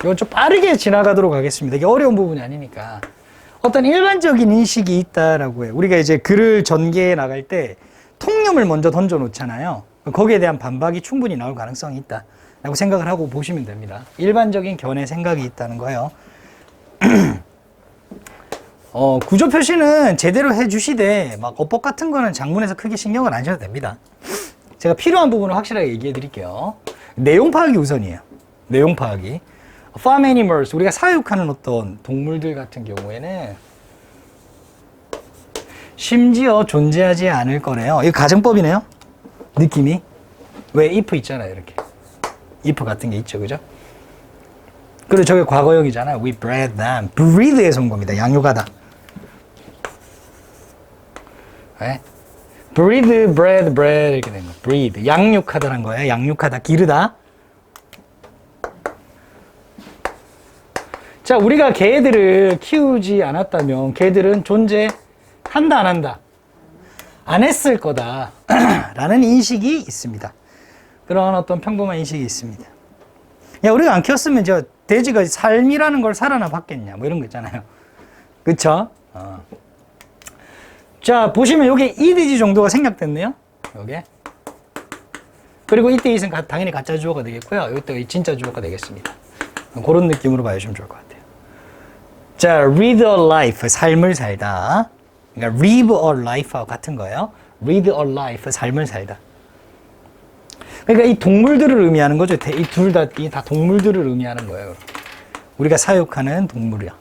이건 좀 빠르게 지나가도록 하겠습니다. 이게 어려운 부분이 아니니까. 어떤 일반적인 인식이 있다라고 해요. 우리가 이제 글을 전개해 나갈 때 통념을 먼저 던져 놓잖아요. 거기에 대한 반박이 충분히 나올 가능성이 있다라고 생각을 하고 보시면 됩니다. 일반적인 견해 생각이 있다는 거예요. 구조 표시는 제대로 해주시되 막 어법 같은 거는 장문에서 크게 신경을 안 하셔도 됩니다. 제가 필요한 부분을 확실하게 얘기해 드릴게요. 내용 파악이 우선이에요. 내용 파악이. Farm animals, 우리가 사육하는 어떤 동물들 같은 경우에는 심지어 존재하지 않을 거래요. 이거 가정법이네요. 느낌이. 왜 if 있잖아요. 이렇게. if 같은 게 있죠. 그죠? 그리고 저게 과거형이잖아요. We bred them. breed에서 온 겁니다. 양육하다. 네? breed, bred 이렇게 된 거. breed. 양육하다란 거예요. 양육하다. 기르다. 자, 우리가 개들을 키우지 않았다면 개들은 존재한다, 안 한다? 안 했을 거다. 라는 인식이 있습니다. 그런 어떤 평범한 인식이 있습니다. 야, 우리가 안 키웠으면 저 돼지가 삶이라는 걸 살아나 봤겠냐? 뭐 이런 거 있잖아요. 그쵸? 자, 보시면 요게 EDG 정도가 생략됐네요. 요게. 그리고 이때 it은 당연히 가짜 주어가 되겠고요. 이때 진짜 주어가 되겠습니다. 그런 느낌으로 봐주시면 좋을 것 같아요. 자, live a life, 삶을 살다. 그러니까 live a life와 같은 거예요. live a life, 삶을 살다. 그러니까 이 동물들을 의미하는 거죠. 이 둘 다 동물들을 의미하는 거예요. 우리가 사육하는 동물이요.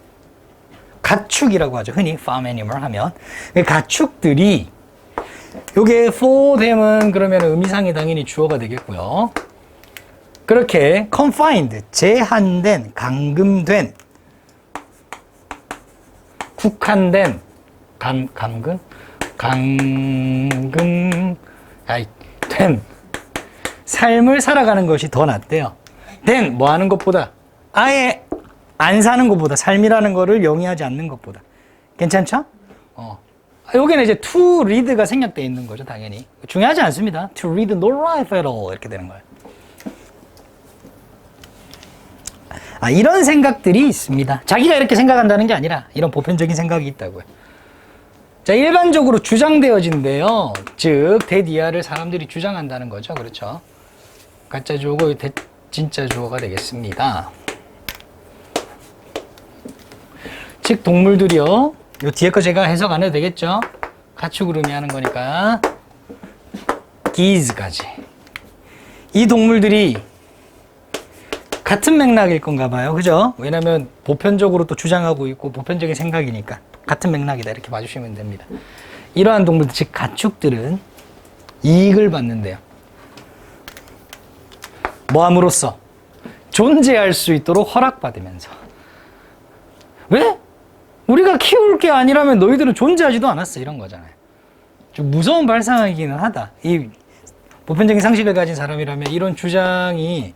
가축이라고 하죠. 흔히 farm animal 하면. 가축들이 요게 for them은 그러면 의미상이 당연히 주어가 되겠고요. 그렇게 confined, 제한된, 감금된, 국한된, 된 삶을 살아가는 것이 더 낫대요. 된, 뭐 하는 것보다, 아예 안 사는 것보다, 삶이라는 거를 영위하지 않는 것보다. 괜찮죠? 여기는 이제 to read가 생략되어 있는 거죠, 당연히. 중요하지 않습니다. To read no life at all. 이렇게 되는 거예요. 이런 생각들이 있습니다. 자기가 이렇게 생각한다는 게 아니라 이런 보편적인 생각이 있다고요. 자, 일반적으로 주장되어진대요. 즉, 대디아를 사람들이 주장한다는 거죠. 그렇죠? 가짜 주어고 진짜 주어가 되겠습니다. 즉, 동물들이요. 요 뒤에 거 제가 해석 안 해도 되겠죠? 가축을 의미하는 거니까. geese까지. 이 동물들이 같은 맥락일 건가 봐요. 그죠? 왜냐면 보편적으로 또 주장하고 있고 보편적인 생각이니까 같은 맥락이다 이렇게 봐주시면 됩니다. 이러한 동물들, 즉 가축들은 이익을 받는데요. 뭐 함으로써? 존재할 수 있도록 허락받으면서. 왜? 우리가 키울 게 아니라면 너희들은 존재하지도 않았어. 이런 거잖아요. 좀 무서운 발상이기는 하다. 이 보편적인 상식을 가진 사람이라면 이런 주장이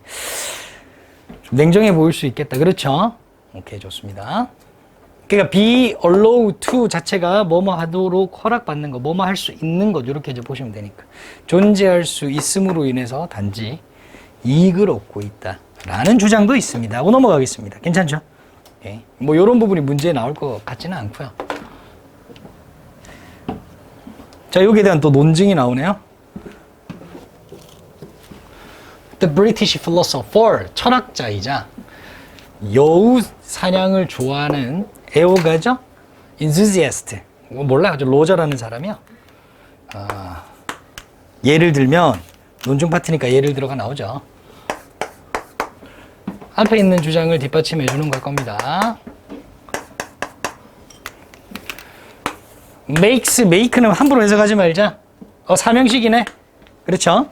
좀 냉정해 보일 수 있겠다. 그렇죠? 오케이, 좋습니다. 그러니까 be allowed to 자체가 뭐뭐 하도록 허락받는 거, 뭐뭐 할 수 있는 것, 이렇게 이제 보시면 되니까. 존재할 수 있음으로 인해서 단지 이익을 얻고 있다. 라는 주장도 있습니다. 하고 넘어가겠습니다. 괜찮죠? 오케이. 뭐, 이런 부분이 문제에 나올 것 같지는 않고요. 자, 여기에 대한 또 논증이 나오네요. The British philosopher, 철학자이자 여우 사냥을 좋아하는 애호가죠? enthusiast. 몰라요. 로저라는 사람이요. 예를 들면 논증 파트니까 예를 들어가 나오죠. 앞에 있는 주장을 뒷받침해 주는 걸 겁니다. make는 함부로 해석하지 말자. 삼형식이네. 그렇죠?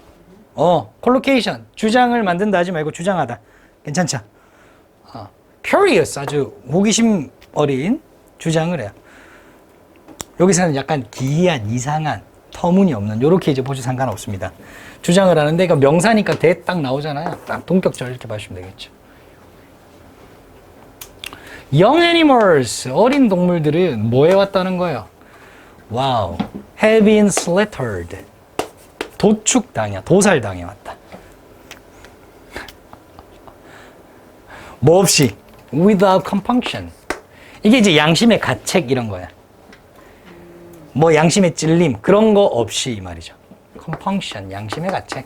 콜로케이션. 주장을 만든다 하지 말고 주장하다. 괜찮죠? curious. 아주 호기심 어린 주장을 해요. 여기서는 약간 기이한, 이상한, 터무니없는, 요렇게 이제 보셔도 상관없습니다. 주장을 하는데, 그러니까 명사니까 대 딱 나오잖아요. 딱 동격절 이렇게 봐주시면 되겠죠. young animals. 어린 동물들은 뭐 해왔다는 거예요? 와우. have been slaughtered. 도살당해왔다. 뭐 없이 without compunction. 이게 이제 양심의 가책 이런 거야. 뭐 양심의 찔림 그런 거 없이 이 말이죠. compunction 양심의 가책.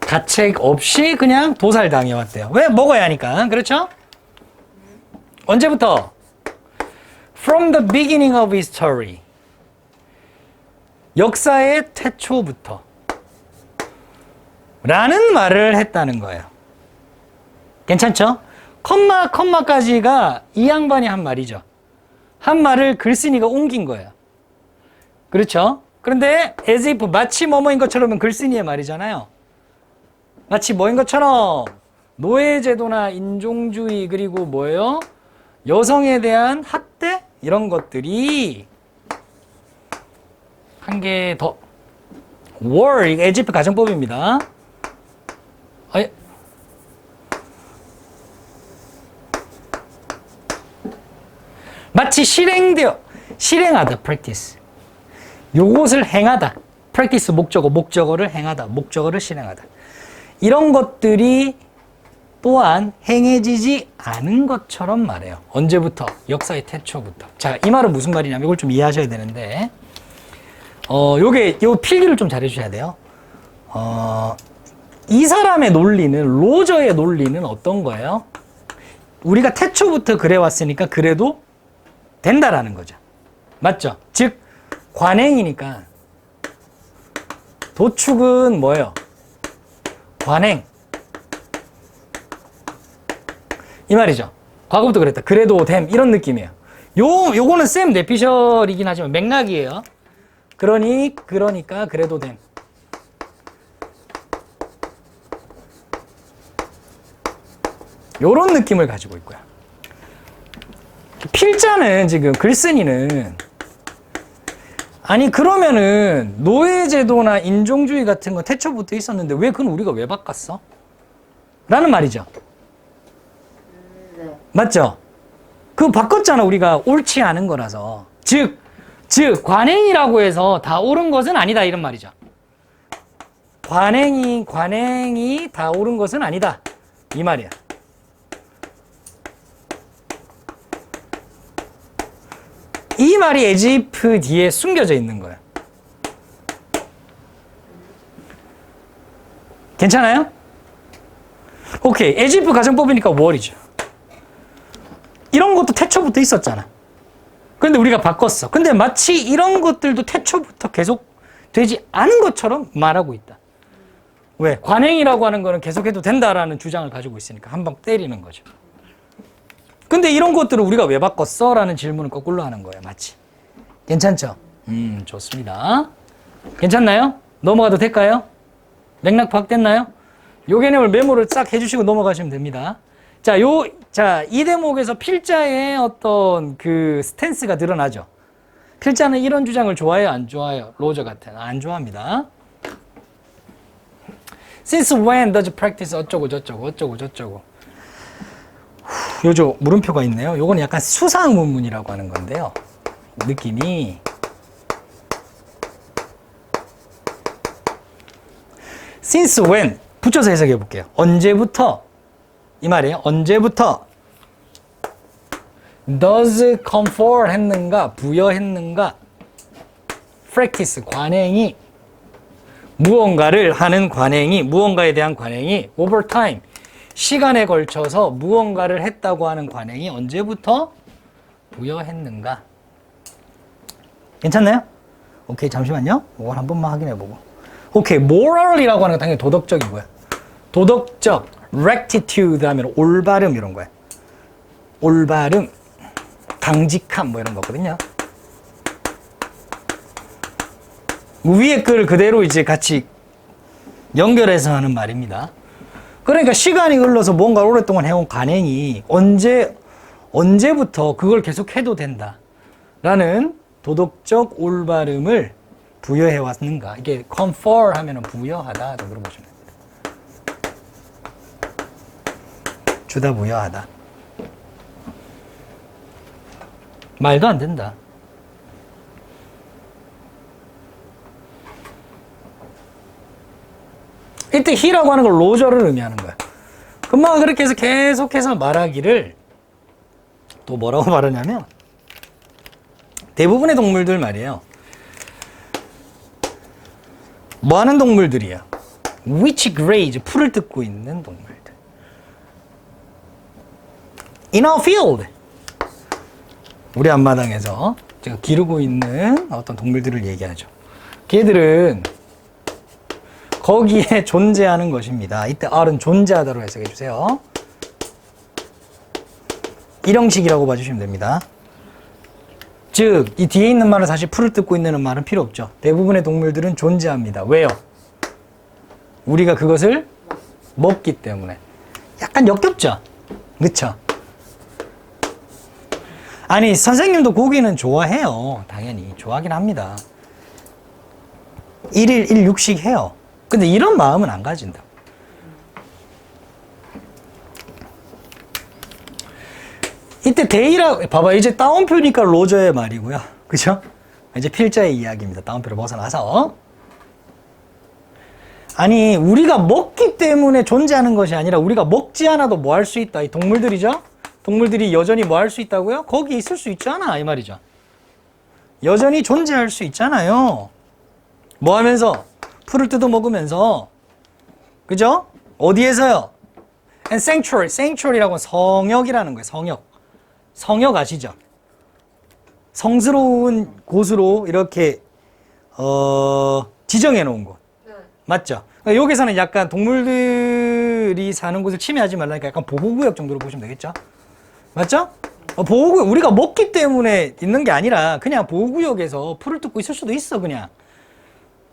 가책 없이 그냥 도살당해왔대요. 왜? 먹어야 하니까. 그렇죠? 언제부터? From the beginning of history. 역사의 태초부터. 라는 말을 했다는 거예요. 괜찮죠? 컴마까지가 이 양반이 한 말이죠. 한 말을 글쓴이가 옮긴 거예요. 그렇죠? 그런데 as if 마치 뭐뭐인 것처럼은 글쓴이의 말이잖아요. 마치 뭐인 것처럼 노예제도나 인종주의 그리고 뭐예요? 여성에 대한 학대 이런 것들이 한 개 더 war 이게 에지프트 가정법입니다. 마치 실행하다 practice 요것을 행하다 practice 목적어를 행하다 목적어를 실행하다 이런 것들이 또한 행해지지 않은 것처럼 말해요. 언제부터? 역사의 태초부터. 자, 이 말은 무슨 말이냐면 이걸 좀 이해하셔야 되는데 요 필기를 좀 잘 해주셔야 돼요. 이 사람의 논리는 로저의 논리는 어떤 거예요? 우리가 태초부터 그래왔으니까 그래도 된다라는 거죠. 맞죠? 즉 관행이니까 도축은 뭐예요? 관행. 이 말이죠. 과거부터 그랬다. 그래도 됨. 이런 느낌이에요. 요거는 쌤 내피셜이긴 하지만 맥락이에요. 그러니까 그래도 됨. 요런 느낌을 가지고 있고요. 필자는 지금 글쓴이는 아니 그러면은 노예제도나 인종주의 같은 건 태초부터 있었는데 왜 그건 우리가 왜 바꿨어? 라는 말이죠. 네. 맞죠? 그거 바꿨잖아. 우리가 옳지 않은 거라서. 즉 관행이라고 해서 다 옳은 것은 아니다 이런 말이죠. 관행이 다 옳은 것은 아니다 이 말이야. 이 말이 에지프 뒤에 숨겨져 있는 거예요. 괜찮아요? 오케이. 에지프 가정법이니까 월이죠. 이런 것도 태초부터 있었잖아. 그런데 우리가 바꿨어. 근데 마치 이런 것들도 태초부터 계속 되지 않은 것처럼 말하고 있다. 왜? 관행이라고 하는 거는 계속해도 된다라는 주장을 가지고 있으니까 한 방 때리는 거죠. 근데 이런 것들을 우리가 왜 바꿨어? 라는 질문을 거꾸로 하는 거예요. 마치. 괜찮죠? 좋습니다. 괜찮나요? 넘어가도 될까요? 맥락 파악됐나요? 요 개념을 메모를 싹 해주시고 넘어가시면 됩니다. 자, 이 대목에서 필자의 어떤 그 스탠스가 드러나죠. 필자는 이런 주장을 좋아해요? 안 좋아해요? 로저 같은. 안 좋아합니다. Since when does practice 어쩌고 저쩌고. 요저 물음표가 있네요. 요거는 약간 수상문문이라고 하는 건데요. 느낌이 since when 붙여서 해석해 볼게요. 언제부터 이 말이에요. 언제부터 does confer 했는가 부여했는가 practice 관행이 무언가를 하는 관행이 무언가에 대한 관행이 over time 시간에 걸쳐서 무언가를 했다고 하는 관행이 언제부터 부여했는가? 괜찮나요? 오케이, 잠시만요. 이걸 한 번만 확인해보고. 오케이, moral이라고 하는 건 당연히 도덕적이고요. 도덕적, rectitude 하면 올바름 이런 거예요. 올바름, 강직함 뭐 이런 거거든요. 위에 글을 그대로 이제 같이 연결해서 하는 말입니다. 그러니까 시간이 흘러서 뭔가 오랫동안 해온 관행이 언제부터 그걸 계속 해도 된다라는 도덕적 올바름을 부여해 왔는가. 이게 confer 하면 부여하다 정도로 보시면 됩니다. 주다 부여하다. 말도 안 된다. 이때 he라고 하는 건 로저를 의미하는 거야. 금방 그렇게 해서 계속해서 말하기를 또 뭐라고 말하냐면 대부분의 동물들 말이에요. 뭐 하는 동물들이야? Which graze, 풀을 뜯고 있는 동물들. In our field, 우리 앞마당에서 제가 기르고 있는 어떤 동물들을 얘기하죠. 걔들은 거기에 존재하는 것입니다. 이때 R은 존재하다로 해석해 주세요. 일형식이라고 봐주시면 됩니다. 즉, 이 뒤에 있는 말은 사실 풀을 뜯고 있는 말은 필요 없죠. 대부분의 동물들은 존재합니다. 왜요? 우리가 그것을 먹기 때문에. 약간 역겹죠? 그쵸? 아니, 선생님도 고기는 좋아해요. 당연히. 좋아하긴 합니다. 1일 1육씩 해요. 근데 이런 마음은 안 가진다. 이때 데이라, 봐봐. 이제 따옴표니까 로저의 말이고요. 그죠? 이제 필자의 이야기입니다. 따옴표를 벗어나서. 아니, 우리가 먹기 때문에 존재하는 것이 아니라 우리가 먹지 않아도 뭐 할 수 있다. 이 동물들이죠? 동물들이 여전히 뭐 할 수 있다고요? 거기 있을 수 있잖아. 이 말이죠. 여전히 존재할 수 있잖아요. 뭐 하면서? 풀을 뜯어 먹으면서. 그죠? 어디에서요? And sanctuary. sanctuary라고 하면 성역이라는 거예요. 성역. 성역 아시죠? 성스러운 곳으로 이렇게 지정해 놓은 곳. 맞죠? 그러니까 여기서는 약간 동물들이 사는 곳을 침해하지 말라니까 약간 보호구역 정도로 보시면 되겠죠? 맞죠? 보호구역, 우리가 먹기 때문에 있는 게 아니라 그냥 보호구역에서 풀을 뜯고 있을 수도 있어, 그냥.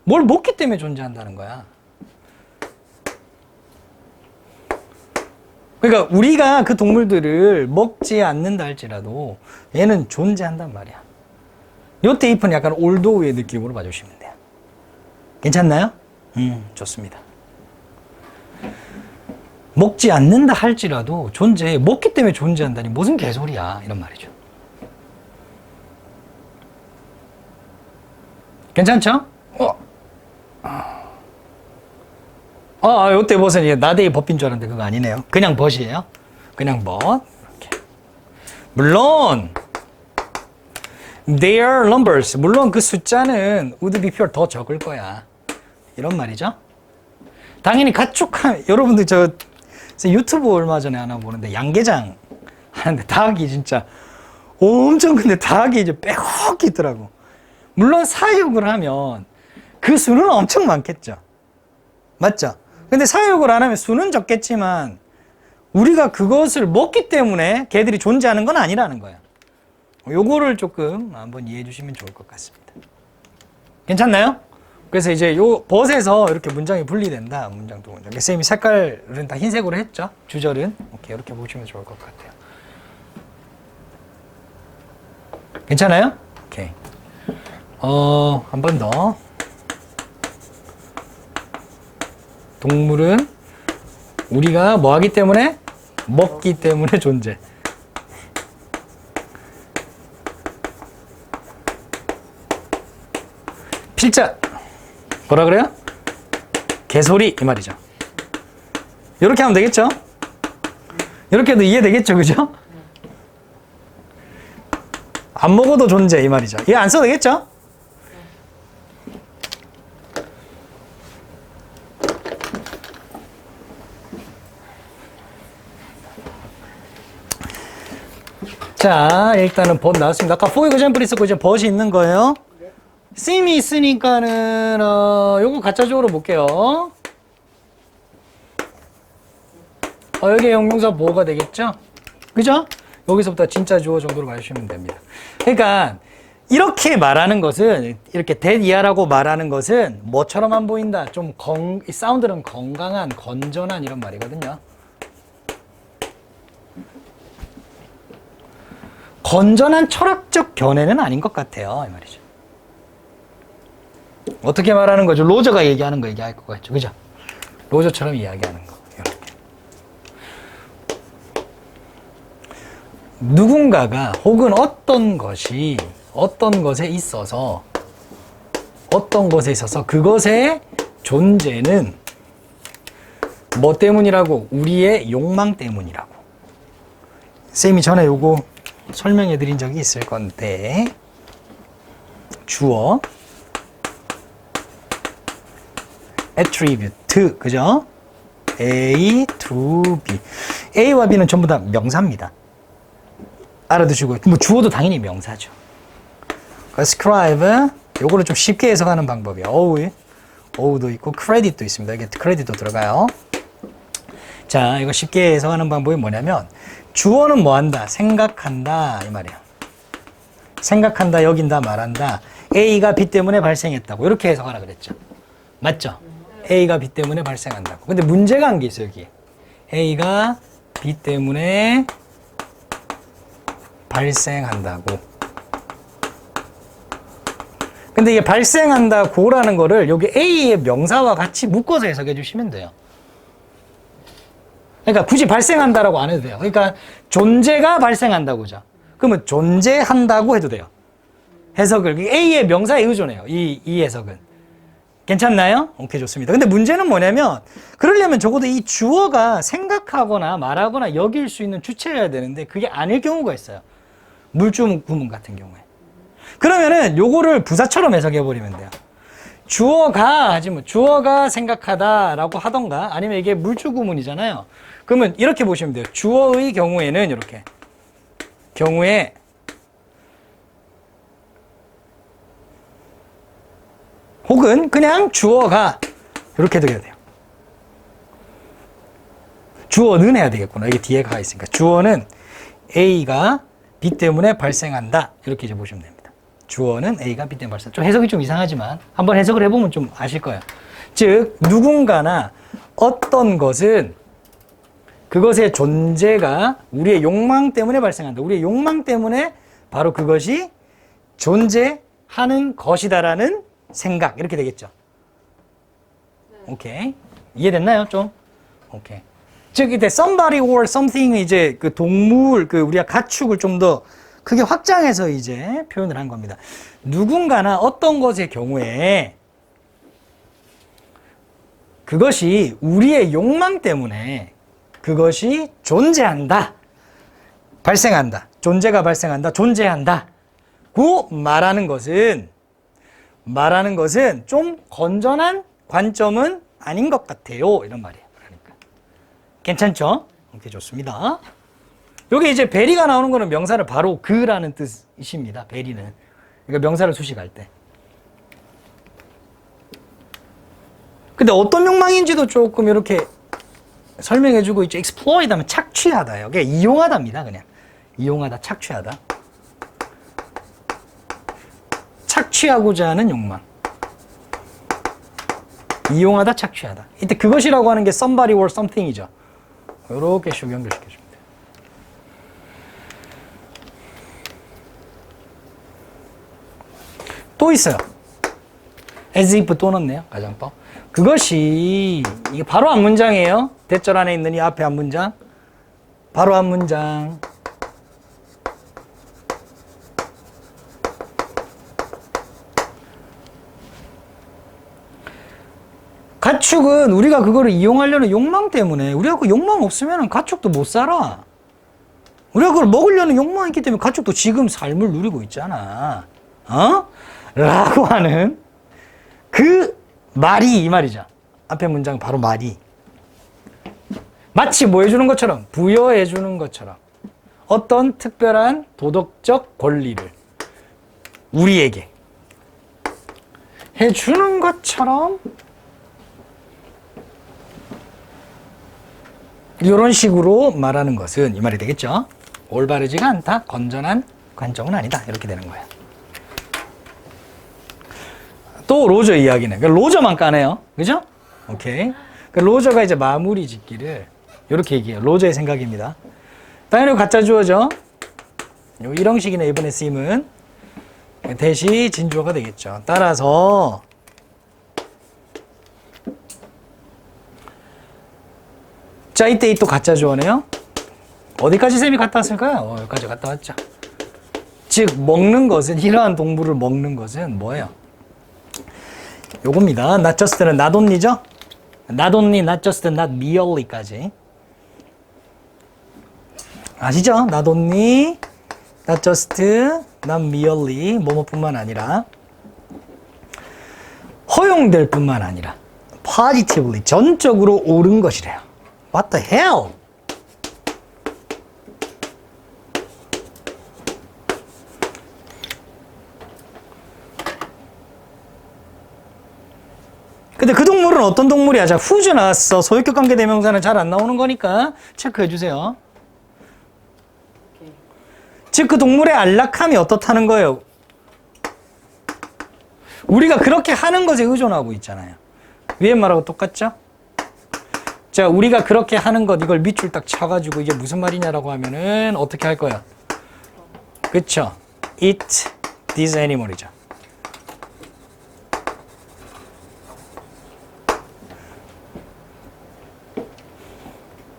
뭘 먹기 때문에 존재한다는 거야. 그러니까 우리가 그 동물들을 먹지 않는다 할지라도 얘는 존재한단 말이야. 요때 잎은 약간 올도우의 느낌으로 봐주시면 돼요. 괜찮나요? 좋습니다. 먹지 않는다 할지라도 존재해. 먹기 때문에 존재한다니 무슨 개소리야. 이런 말이죠. 괜찮죠? 요때 벗은 나대의 벗인 줄 알았는데 그거 아니네요. 그냥 벗이에요. 그냥 벗. 이렇게. 물론 their numbers, 물론 그 숫자는 would be fewer, 더 적을 거야. 이런 말이죠. 당연히 가축한, 여러분들 저 유튜브 얼마 전에 하나 보는데 양계장 하는데 닭이 진짜 엄청 근데 닭이 이제 빼곡히 있더라고. 물론 사육을 하면 그 수는 엄청 많겠죠. 맞죠? 근데 사육을 안 하면 수는 적겠지만 우리가 그것을 먹기 때문에 걔들이 존재하는 건 아니라는 거야. 요거를 조금 한번 이해해 주시면 좋을 것 같습니다. 괜찮나요? 그래서 이제 요 벗에서 이렇게 문장이 분리된다. 문장 또 문장. 쌤이 색깔은 다 흰색으로 했죠. 주절은. 오케이, 이렇게 보시면 좋을 것 같아요. 괜찮아요? 오케이. 한 번 더. 동물은 우리가 뭐 하기 때문에? 먹기 때문에 존재. 필자. 뭐라 그래요? 개소리. 이 말이죠. 이렇게 하면 되겠죠? 이렇게 해도 이해되겠죠? 그죠? 안 먹어도 존재. 이 말이죠. 이해 안 써도 되겠죠? 자, 일단은 벗 나왔습니다. 아까 for example 있었고 이제 벗이 있는 거예요. 쌤이 있으니까는 요거 가짜적으로 볼게요. 여기에 형용사 뭐가 되겠죠? 그죠? 여기서부터 진짜 주어 정도로 봐주시면 됩니다. 그러니까 이렇게 말하는 것은, 이렇게 that 이하라고 말하는 것은 뭐처럼 안 보인다. 좀 이 사운드는 건강한, 건전한 이런 말이거든요. 건전한 철학적 견해는 아닌 것 같아요. 이 말이죠. 어떻게 말하는 거죠? 로저가 얘기하는 거 얘기할 것 같죠. 그죠? 로저처럼 이야기하는 거. 이렇게. 누군가가 혹은 어떤 것이 어떤 것에 있어서 그것의 존재는 뭐 때문이라고? 우리의 욕망 때문이라고. 쌤이 전에 요거 설명해 드린 적이 있을 건데, 주어 attribute, 그죠? A to B. A와 B는 전부 다 명사입니다. 알아두시고요. 뭐 주어도 당연히 명사죠. ascribe, 요거를 좀 쉽게 해석하는 방법이에요. 어우도 있고 credit도 있습니다. 이게 credit도 들어가요. 자, 이거 쉽게 해석하는 방법이 뭐냐면, 주어는 뭐 한다? 생각한다, 이 말이에요. 생각한다, 여긴다, 말한다. A가 B 때문에 발생했다고. 이렇게 해석하라 그랬죠. 맞죠? A가 B 때문에 발생한다고. 근데 문제가 한 게 있어요, 여기. A가 B 때문에 발생한다고. 근데 이게 발생한다고라는 거를 여기 A의 명사와 같이 묶어서 해석해 주시면 돼요. 그러니까 굳이 발생한다라고 안 해도 돼요. 그러니까 존재가 발생한다고죠. 그러면 존재한다고 해도 돼요. 해석을. A의 명사에 의존해요. 이 해석은. 괜찮나요? 오케이, 좋습니다. 근데 문제는 뭐냐면, 그러려면 적어도 이 주어가 생각하거나 말하거나 여길 수 있는 주체여야 되는데 그게 아닐 경우가 있어요. 물주 구문 같은 경우에. 그러면은 요거를 부사처럼 해석해 버리면 돼요. 주어가 하지 뭐 주어가 생각하다라고 하던가, 아니면 이게 물주 구문이잖아요. 그러면 이렇게 보시면 돼요. 주어의 경우에는 이렇게 경우에 혹은 그냥 주어가 이렇게 해도 돼요. 주어는 해야 되겠구나. 여기 뒤에 가 있으니까 주어는 A가 B 때문에 발생한다. 이렇게 이제 보시면 됩니다. 주어는 A가 B 때문에 발생. 좀 해석이 좀 이상하지만 한번 해석을 해보면 좀 아실 거예요. 즉 누군가나 어떤 것은 그것의 존재가 우리의 욕망 때문에 발생한다. 우리의 욕망 때문에 바로 그것이 존재하는 것이다라는 생각. 이렇게 되겠죠. 오케이. 이해됐나요? 좀? 오케이. 즉, 이때 somebody or something의 이제 그 동물, 그 우리가 가축을 좀 더 크게 확장해서 이제 표현을 한 겁니다. 누군가나 어떤 것의 경우에 그것이 우리의 욕망 때문에 그것이 존재한다. 발생한다. 존재가 발생한다. 존재한다. 고 말하는 것은 좀 건전한 관점은 아닌 것 같아요. 이런 말이에요. 그러니까. 괜찮죠? 오케이, 좋습니다. 여기 이제 베리가 나오는 거는 명사를 바로 그라는 뜻이십니다. 베리는. 그러니까 명사를 수식할 때. 근데 어떤 욕망인지도 조금 이렇게 설명해주고 있죠. exploit 하면 착취하다요. 그냥 이용하다입니다. 그냥. 이용하다, 착취하다. 착취하고자 하는 욕망. 이용하다, 착취하다. 이때 그것이라고 하는 게 somebody or something이죠. 이렇게 쭉 연결시켜줍니다. 또 있어요. as if 또 넣었네요. 가정법. 그것이 이게 바로 앞 문장이에요. 대절 안에 있는 이 앞에 앞 문장. 바로 앞 문장. 가축은 우리가 그거를 이용하려는 욕망 때문에, 우리가 그 욕망 없으면 가축도 못 살아. 우리가 그걸 먹으려는 욕망이 있기 때문에 가축도 지금 삶을 누리고 있잖아. 라고 하는 그 말이 이 말이죠. 앞에 문장 바로 말이. 마치 뭐 해주는 것처럼, 부여해주는 것처럼 어떤 특별한 도덕적 권리를 우리에게 해주는 것처럼 이런 식으로 말하는 것은 이 말이 되겠죠. 올바르지가 않다. 건전한 관점은 아니다. 이렇게 되는 거예요. 또 로저 이야기는. 로저만 까네요. 그죠? 오케이. 로저가 이제 마무리 짓기를 이렇게 얘기해요. 로저의 생각입니다. 당연히 가짜 주어죠. 이 형식이네. 이번에 쓰임은 대시 진주어가 되겠죠. 따라서 자, 이때 또 가짜 주어네요. 어디까지 쌤이 갔다 왔을까요? 여기까지 갔다 왔죠. 즉 먹는 것은, 이러한 동물을 먹는 것은 뭐예요? 요겁니다. not just는 not only죠. not only, not just, not merely까지. 아시죠? not only, not just, not merely, 뭐뭐뿐만 아니라 허용될 뿐만 아니라 positively, 전적으로 옳은 것이래요. What the hell? 근데 그 동물은 어떤 동물이야? 자, whose 나왔어. 소유격 관계 대명사는 잘 안 나오는 거니까 체크해 주세요. 즉, 그 동물의 안락함이 어떻다는 거예요? 우리가 그렇게 하는 것에 의존하고 있잖아요. 위에 말하고 똑같죠? 자, 우리가 그렇게 하는 것, 이걸 밑줄 딱 쳐가지고 이게 무슨 말이냐라고 하면은 어떻게 할 거야? 그쵸? Eat this animal이죠.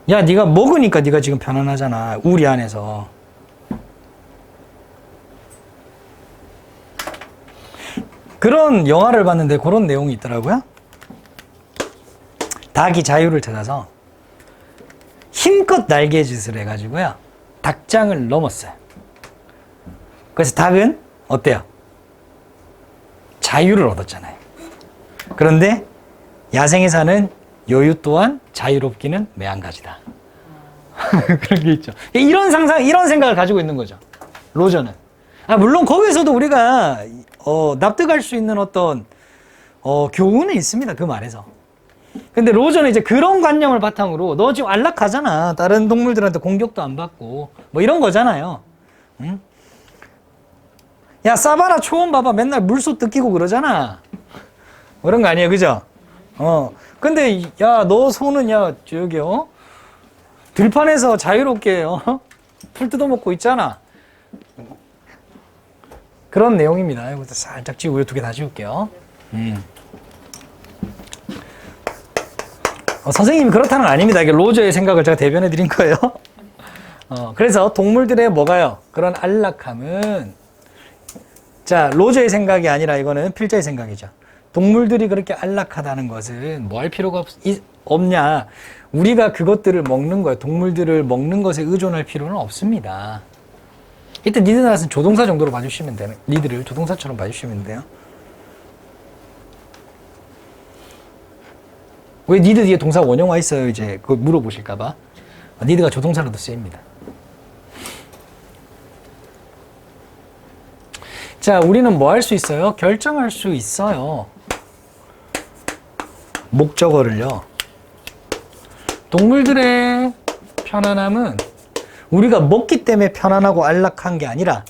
야, 네가 먹으니까 네가 지금 편안하잖아. 우리 안에서. 그런 영화를 봤는데 그런 내용이 있더라고요. 닭이 자유를 찾아서 힘껏 날개짓을 해가지고요. 닭장을 넘었어요. 그래서 닭은 어때요? 자유를 얻었잖아요. 그런데 야생에 사는 여유 또한 자유롭기는 매한가지다. 그런 게 있죠. 이런 상상, 이런 생각을 가지고 있는 거죠. 로저는. 물론 거기서도 우리가 납득할 수 있는 어떤 교훈은 있습니다. 그 말에서. 근데 로저는 이제 그런 관념을 바탕으로 너 지금 안락하잖아. 다른 동물들한테 공격도 안 받고 뭐 이런 거잖아요. 응? 야, 사바나 초원 봐봐. 맨날 물소 뜯기고 그러잖아. 그런 거 아니에요, 그죠? 근데 야, 너 손은 야 저기 들판에서 자유롭게 풀 뜯어먹고 있잖아. 그런 내용입니다. 이것도 살짝 지우고 두 개 다 지울게요. 선생님이 그렇다는 건 아닙니다. 이게 로저의 생각을 제가 대변해 드린 거예요. 그래서 동물들의 뭐가요? 그런 안락함은 자, 로저의 생각이 아니라 이거는 필자의 생각이죠. 동물들이 그렇게 안락하다는 것은 뭐 할 필요가 없냐. 우리가 그것들을 먹는 거예요. 동물들을 먹는 것에 의존할 필요는 없습니다. 이때 니드 나왔으면 조동사 정도로 봐주시면 돼요. 니드를 조동사처럼 봐주시면 돼요. 왜 니드 뒤에 동사 원형 와 있어요? 이제 그걸 물어보실까봐. 니드가 조동사로도 쓰입니다. 자, 우리는 뭐 할 수 있어요? 결정할 수 있어요. 목적어를요. 동물들의 편안함은 우리가 먹기 때문에 편안하고 안락한 게 아니라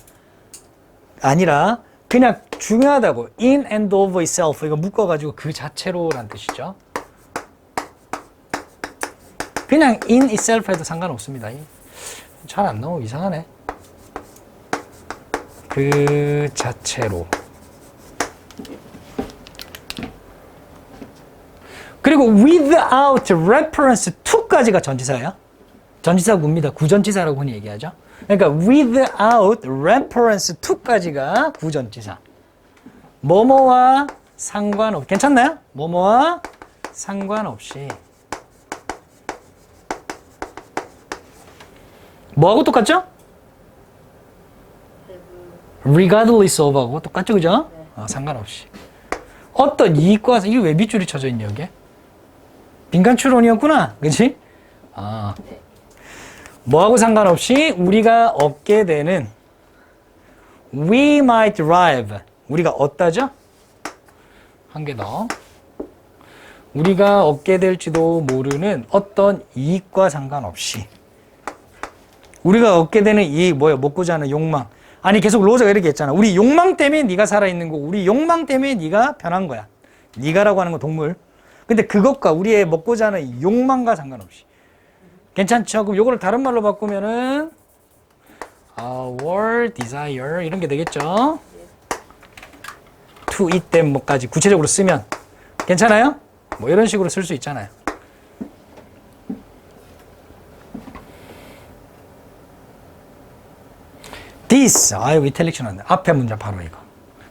그냥 중요하다고. in and of itself. 이거 묶어가지고 그 자체로란 뜻이죠. 그냥 in itself 해도 상관없습니다. 잘 안 나오고 이상하네. 그 자체로. 그리고 without reference to까지가 전치사예요. 전치사구입니다. 구전치사라고 흔히 얘기하죠. 그러니까 without reference to까지가 구전치사. 뭐뭐와 상관없이. 괜찮나요? 뭐뭐와 상관없이. 뭐하고 똑같죠? regardless of하고 똑같죠, 그죠? 네. 상관없이. 어떤 이익과, 이게 왜 밑줄이 쳐져 있냐, 여기에? 빈칸 추론이었구나, 그치? 네. 뭐하고 상관없이 우리가 얻게 되는 we might derive. 우리가 얻다죠? 한 개 더. 우리가 얻게 될지도 모르는 어떤 이익과 상관없이. 우리가 얻게 되는 이익, 뭐예요? 먹고자 하는 욕망. 아니, 계속 로저가 이렇게 했잖아. 우리 욕망 때문에 네가 살아있는 거고, 우리 욕망 때문에 네가 편한 거야. 네가라고 하는 건 동물. 근데 그것과 우리의 먹고자 하는 욕망과 상관없이. 괜찮죠? 그럼 요거를 다른 말로 바꾸면은 our desire 이런 게 되겠죠? to eat them 뭐까지 구체적으로 쓰면 괜찮아요? 뭐 이런 식으로 쓸 수 있잖아요. this, 이탈릭션 한다. 앞에 문장 바로 이거.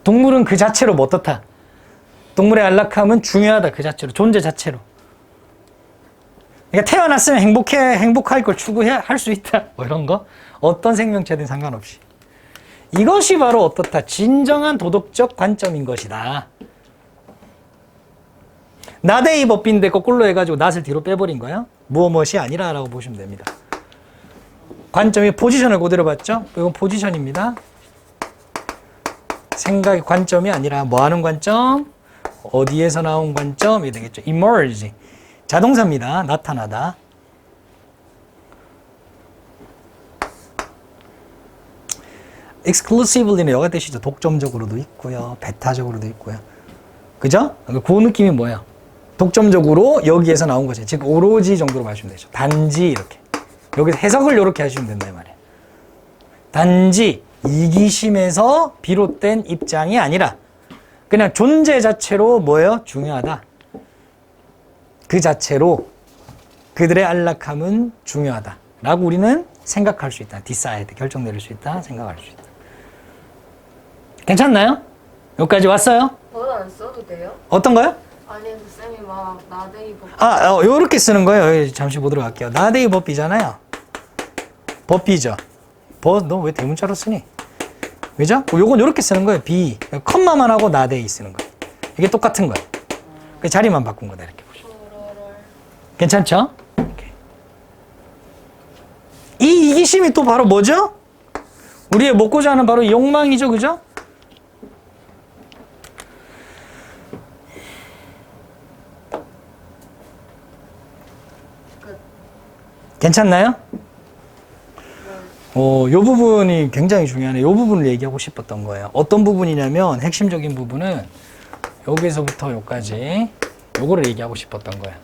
동물은 그 자체로 뭐 어떻다? 동물의 안락함은 중요하다. 그 자체로. 존재 자체로. 그러니까 태어났으면 행복할 걸 추구할 수 있다. 뭐 이런 거. 어떤 생명체든 상관없이. 이것이 바로 어떻다? 진정한 도덕적 관점인 것이다. 나데이 법비인데 거꾸로 해가지고 낫을 뒤로 빼버린 거야. 무엇이 아니라 라고 보시면 됩니다. 관점이 포지션을 그대로 봤죠? 이건 포지션입니다. 생각의 관점이 아니라 뭐 하는 관점? 어디에서 나온 관점이 되겠죠. emerge. 자동사입니다. 나타나다. exclusively는 여가 뜻이죠. 독점적으로도 있고요. 배타적으로도 있고요. 그죠? 그 느낌이 뭐예요? 독점적으로 여기에서 나온 거죠. 즉 오로지 정도로 봐주시면 되죠. 단지 이렇게. 여기서 해석을 이렇게 하시면 된다 이 말이에요. 단지 이기심에서 비롯된 입장이 아니라 그냥 존재 자체로 뭐예요? 중요하다. 그 자체로 그들의 안락함은 중요하다. 라고 우리는 생각할 수 있다. decide, 결정 내릴 수 있다. 생각할 수 있다. 괜찮나요? 여기까지 왔어요? 더 안 써도 돼요? 어떤 거요? 아니 그 쌤이 막 나데이 법 요렇게 쓰는 거예요. 잠시 보도록 할게요. 나데이 법비잖아요. 법비죠. 너 왜 대문자로 쓰니? 왜죠? 요건 요렇게 쓰는 거예요. 비. 컴마만 하고 나데이 쓰는 거예요. 이게 똑같은 거예요. 그 자리만 바꾼 거다. 이렇게 보시면. 괜찮죠? 이렇게. 이 이기심이 또 바로 뭐죠? 우리의 먹고자 하는 바로 욕망이죠. 그죠? 괜찮나요? 요 부분이 굉장히 중요하네요. 요 부분을 얘기하고 싶었던 거예요. 어떤 부분이냐면 핵심적인 부분은 여기서부터 여기까지 요거를 얘기하고 싶었던 거예요.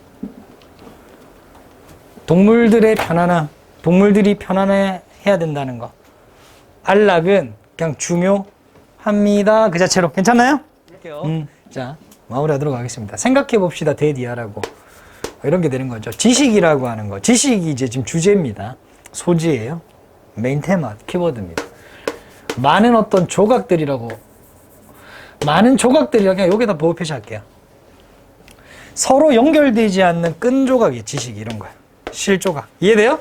동물들의 편안함, 동물들이 편안해야 된다는 거. 안락은 그냥 중요합니다. 그 자체로. 괜찮나요? 자, 마무리하도록 하겠습니다. 생각해 봅시다. 대디아라고. 이런 게 되는 거죠. 지식이라고 하는 거. 지식이 이제 지금 주제입니다. 소지예요. 메인 테마, 키워드입니다. 많은 어떤 조각들이라고. 많은 조각들이라고 그냥 여기다 보호 표시할게요. 서로 연결되지 않는 끈 조각이에요. 지식 이런 거예요. 실 조각. 이해돼요?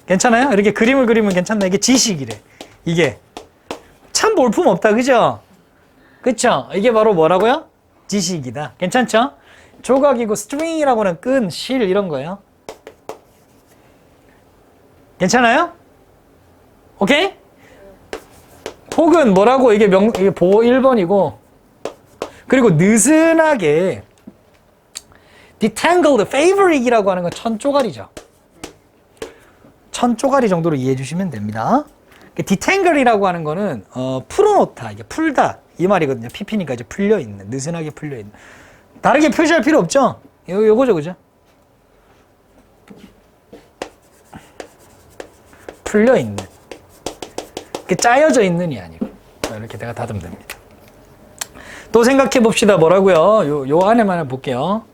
괜찮아요? 이렇게 그림을 그리면 괜찮나? 이게 지식이래. 이게. 참 볼품 없다. 그죠? 그쵸? 이게 바로 뭐라고요? 지식이다. 괜찮죠? 조각이고 스트링이라고 하는 끈, 실 이런 거예요. 괜찮아요? 오케이? 혹은 뭐라고 이게 이게 보호 1번이고 그리고 느슨하게 detangled, fabric이라고 하는 건 천조가리죠. 천조가리 정도로 이해해 주시면 됩니다. detangle이라고 하는 거는 풀어놓다, 이게 풀다 이 말이거든요. PP니까 이제 풀려있는, 느슨하게 풀려있는. 다르게 표시할 필요 없죠? 요거죠, 그죠? 풀려있는. 짜여져 있는이 아니고. 이렇게 내가 다듬면 됩니다. 또 생각해 봅시다. 뭐라고요? 요 안에만 볼게요.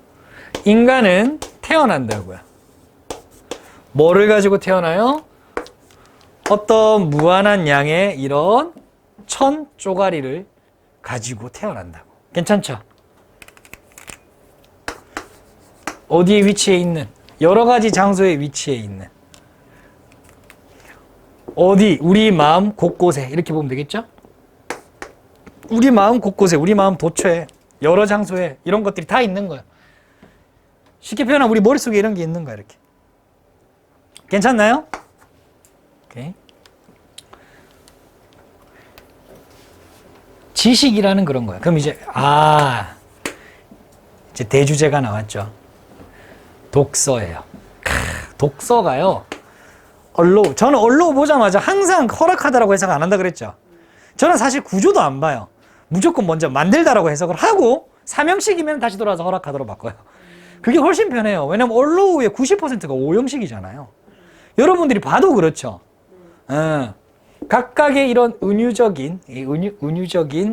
인간은 태어난다고요. 뭐를 가지고 태어나요? 어떤 무한한 양의 이런 천 쪼가리를 가지고 태어난다고. 괜찮죠? 어디에 위치해 있는? 여러 가지 장소에 위치해 있는. 어디? 우리 마음 곳곳에. 이렇게 보면 되겠죠? 우리 마음 곳곳에, 우리 마음 도처에, 여러 장소에 이런 것들이 다 있는 거예요. 쉽게 표현하면 우리 머릿속에 이런 게 있는 거야, 이렇게. 괜찮나요? 오케이. 지식이라는 그런 거예요. 그럼 이제 이제 대주제가 나왔죠. 독서예요. 독서가요. 저는 언로 보자마자 항상 허락하다라고 해석 안 한다 그랬죠. 저는 사실 구조도 안 봐요. 무조건 먼저 만들다라고 해석을 하고 삼형식이면 다시 돌아와서 허락하도록 바꿔요. 그게 훨씬 편해요. 왜냐면 언로의 90%가 오형식이잖아요. 여러분들이 봐도 그렇죠. 각각의 이런 은유적인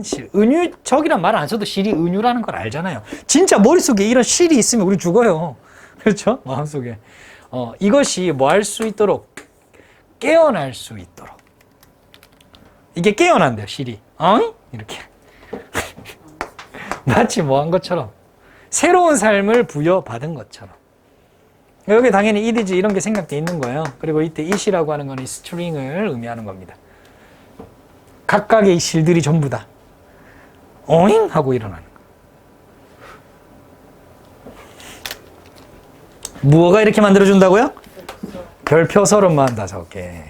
실, 은유적이란 말 안 써도 실이 은유라는 걸 알잖아요. 진짜 머릿속에 이런 실이 있으면 우리 죽어요. 그렇죠? 마음속에. 이것이 뭐 할 수 있도록 깨어날 수 있도록. 이게 깨어난대요, 실이. 이렇게. 마치 뭐 한 것처럼. 새로운 삶을 부여받은 것처럼. 여기 당연히 이디지 이런 게 생략돼 있는 거예요. 그리고 이때 it이라고 하는 건 이 스트링을 의미하는 겁니다. 각각의 이 실들이 전부 다 어잉 하고 일어나는 거예요. 무어가 이렇게 만들어준다고요? 별표 35개.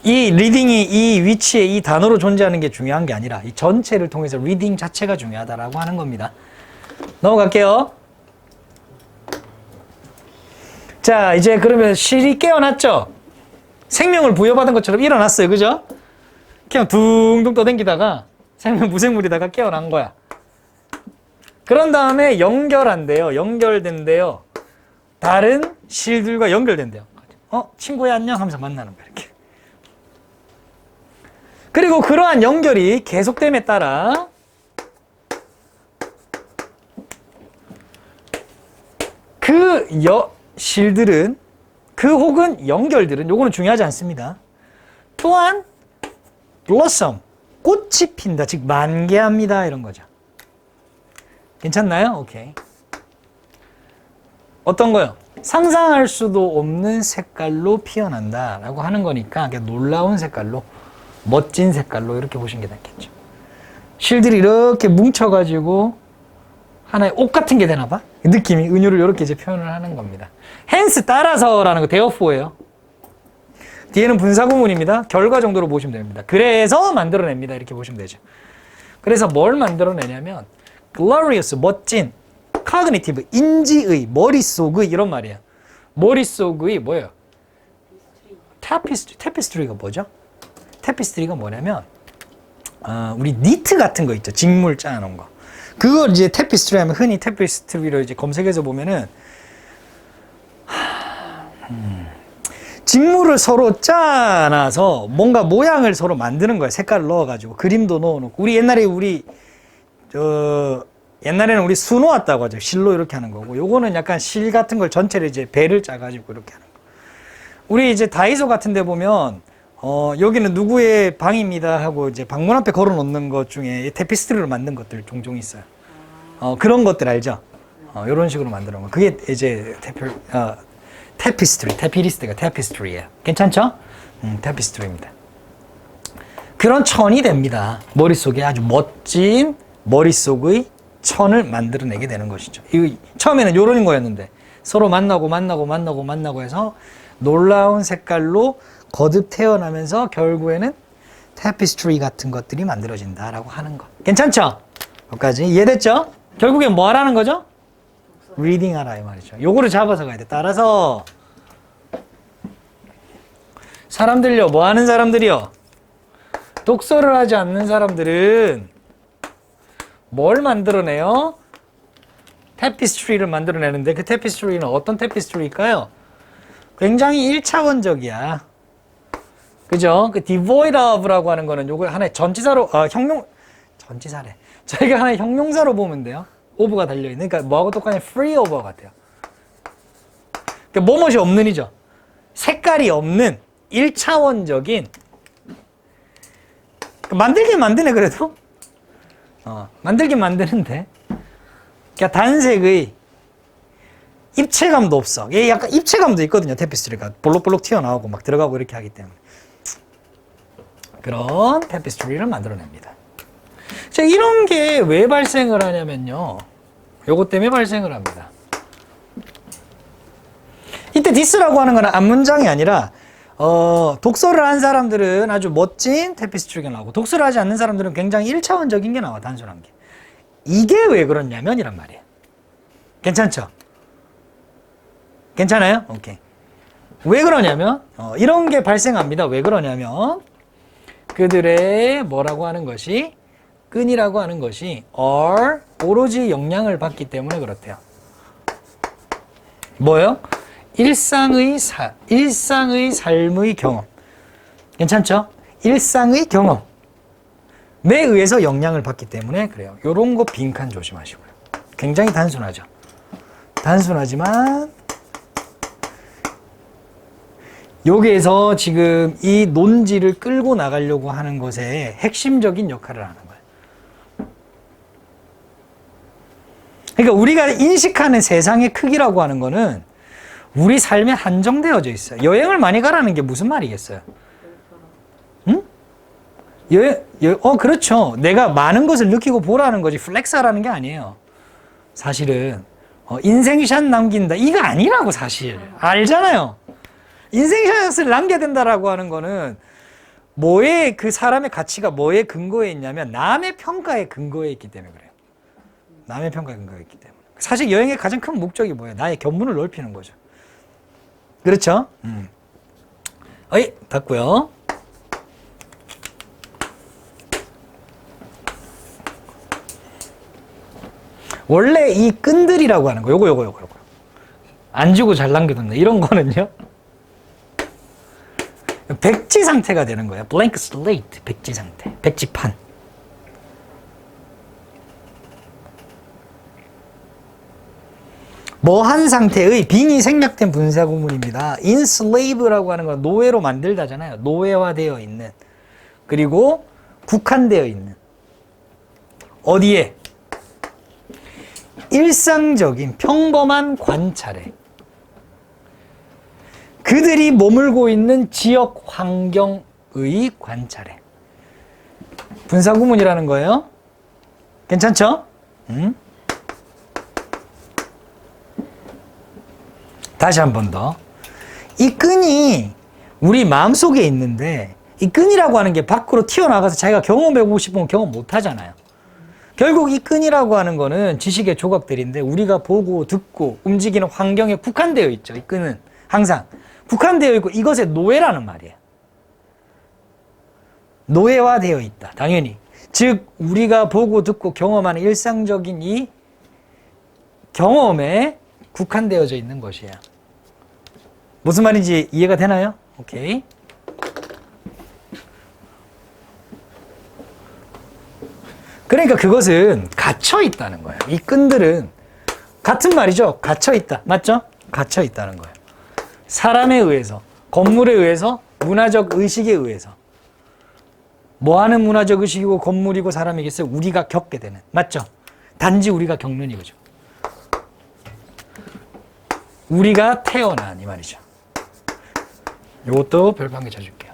이 리딩이 이 위치에 이 단어로 존재하는 게 중요한 게 아니라 이 전체를 통해서 리딩 자체가 중요하다라고 하는 겁니다. 넘어갈게요. 자, 이제 그러면 실이 깨어났죠? 생명을 부여받은 것처럼 일어났어요. 그죠? 그냥 둥둥 떠댕기다가 생명 무생물이다가 깨어난 거야. 그런 다음에 연결한대요. 연결된대요. 다른 실들과 연결된대요. 친구야 안녕 하면서 만나는 거야. 이렇게. 그리고 그러한 연결이 계속됨에 따라 그 실들은 혹은 연결들은 요거는 중요하지 않습니다. 또한 blossom, 꽃이 핀다, 즉 만개합니다 이런 거죠. 괜찮나요? 오케이. 어떤 거요? 상상할 수도 없는 색깔로 피어난다 라고 하는 거니까 그냥 놀라운 색깔로, 멋진 색깔로 이렇게 보시는 게 낫겠죠. 실들이 이렇게 뭉쳐가지고 하나의 옷 같은 게 되나 봐? 느낌이 은유를 이렇게 이제 표현을 하는 겁니다. hence 따라서라는 거 therefore예요. 뒤에는 분사구문입니다. 결과 정도로 보시면 됩니다. 그래서 만들어냅니다. 이렇게 보시면 되죠. 그래서 뭘 만들어내냐면 glorious, 멋진, cognitive, 인지의, 머릿속의 이런 말이에요. 머릿속의 뭐예요? tapestry가 뭐죠? tapestry가 뭐냐면 우리 니트 같은 거 있죠. 직물 짜놓은 거. 그걸 이제 tapestry 하면 흔히 tapestry로 이제 검색해서 보면은 직물을 서로 짜놔서 뭔가 모양을 서로 만드는 거예요. 색깔을 넣어가지고 그림도 넣어놓고 옛날에는 우리 수 놓았다고 하죠. 실로 이렇게 하는 거고 요거는 약간 실 같은 걸 전체를 이제 배를 짜가지고 이렇게 하는 거. 우리 이제 다이소 같은 데 보면 여기는 누구의 방입니다 하고 이제 방문 앞에 걸어 놓는 것 중에 테피스트리로 만든 것들 종종 있어요. 그런 것들 알죠? 이런 식으로 만드는 거. 그게 이제 테피리스트가 테피스트리예요. 괜찮죠? 테피스트리입니다. 그런 천이 됩니다. 머릿속에 아주 멋진 머릿속의 천을 만들어내게 되는 것이죠. 처음에는 이런 거였는데 서로 만나고 해서 놀라운 색깔로 거듭 태어나면서 결국에는 테피스트리 같은 것들이 만들어진다라고 하는 거. 괜찮죠? 여기까지 이해됐죠? 결국엔 뭐 하라는 거죠? 리딩 하라 이 말이죠. 요거를 잡아서 가야 돼. 따라서 사람들요, 뭐 하는 사람들이요? 독서를 하지 않는 사람들은 뭘 만들어내요? 테피스트리를 만들어내는데 그 테피스트리는 어떤 테피스트리일까요? 굉장히 1차원적이야. 그죠? 그 devoid of라고 하는 거는 요거 하나의 전치사로, 전치사래. 저희가 하나의 형용사로 보면 돼요. of가 달려있는. 그러니까 뭐하고 똑같냐? free of 같아요. 그러니까 뭐뭇이 없는이죠. 색깔이 없는 1차원적인. 만들긴 만드네, 그래도. 만들긴 만드는데. 그러니까 단색의 입체감도 없어. 얘 약간 입체감도 있거든요. 테피스트리가 볼록볼록 튀어나오고 막 들어가고 이렇게 하기 때문에. 그런 테피스트리를 만들어냅니다. 자, 이런 게 왜 발생을 하냐면요. 요것 때문에 발생을 합니다. 이때 디스라고 하는 건 앞문장이 아니라 독서를 한 사람들은 아주 멋진 테피스트리가 나오고 독서를 하지 않는 사람들은 굉장히 1차원적인 게 나와. 단순한 게. 이게 왜 그렇냐면 이란 말이에요. 괜찮죠? 괜찮아요? 오케이. 왜 그러냐면 이런 게 발생합니다. 왜 그러냐면 그들의 뭐라고 하는 것이 끈이라고 하는 것이 오로지 영향을 받기 때문에 그렇대요. 뭐예요? 일상의 삶의 경험. 괜찮죠? 일상의 경험에 의해서 영향을 받기 때문에 그래요. 요런 거 빈칸 조심하시고요. 굉장히 단순하죠. 단순하지만 여기에서 지금 이 논지를 끌고 나가려고 하는 것에 핵심적인 역할을 하는 거예요. 그러니까 우리가 인식하는 세상의 크기라고 하는 거는 우리 삶에 한정되어져 있어요. 여행을 많이 가라는 게 무슨 말이겠어요? 응? 그렇죠. 내가 많은 것을 느끼고 보라는 거지 플렉스하라는 게 아니에요. 사실은 인생샷 남긴다 이거 아니라고 사실 알잖아요. 인생샷을 남겨야 된다라고 하는 거는 뭐에 그 사람의 가치가 뭐에 근거해 있냐면 남의 평가에 근거해 있기 때문에 그래요. 남의 평가에 근거해 있기 때문에. 사실 여행의 가장 큰 목적이 뭐예요? 나의 견문을 넓히는 거죠. 그렇죠? 닫고요. 원래 이 끈들이라고 하는 거, 요거. 안 주고 잘 남겨둔다. 이런 거는요. 백지 상태가 되는 거예요. blank slate, 백지 상태, 백지판. 뭐한 상태의 빙이 생략된 분사 구문입니다. enslave라고 하는 건 노예로 만들다잖아요. 노예화되어 있는. 그리고 국한되어 있는. 어디에? 일상적인 평범한 관찰에. 그들이 머물고 있는 지역 환경의 관찰에. 분사 구문이라는 거예요. 괜찮죠? 다시 한 번 더. 이 끈이 우리 마음속에 있는데 이 끈이라고 하는 게 밖으로 튀어나가서 자기가 경험해보고 싶으면 경험 못 하잖아요. 결국 이 끈이라고 하는 거는 지식의 조각들인데 우리가 보고 듣고 움직이는 환경에 국한되어 있죠. 이 끈은 항상 국한되어 있고 이것의 노예라는 말이에요. 노예화되어 있다. 당연히. 즉 우리가 보고 듣고 경험하는 일상적인 이 경험에 국한되어져 있는 것이에요. 무슨 말인지 이해가 되나요? 오케이. 그러니까 그것은 갇혀 있다는 거예요. 이 끈들은 같은 말이죠. 갇혀 있다. 맞죠? 갇혀 있다는 거예요. 사람에 의해서, 건물에 의해서, 문화적 의식에 의해서. 뭐 하는 문화적 의식이고 건물이고 사람이겠어요? 우리가 겪게 되는. 맞죠? 단지 우리가 겪는 이거죠. 우리가 태어난 이 말이죠. 이것도 별표 한 개 쳐줄게요.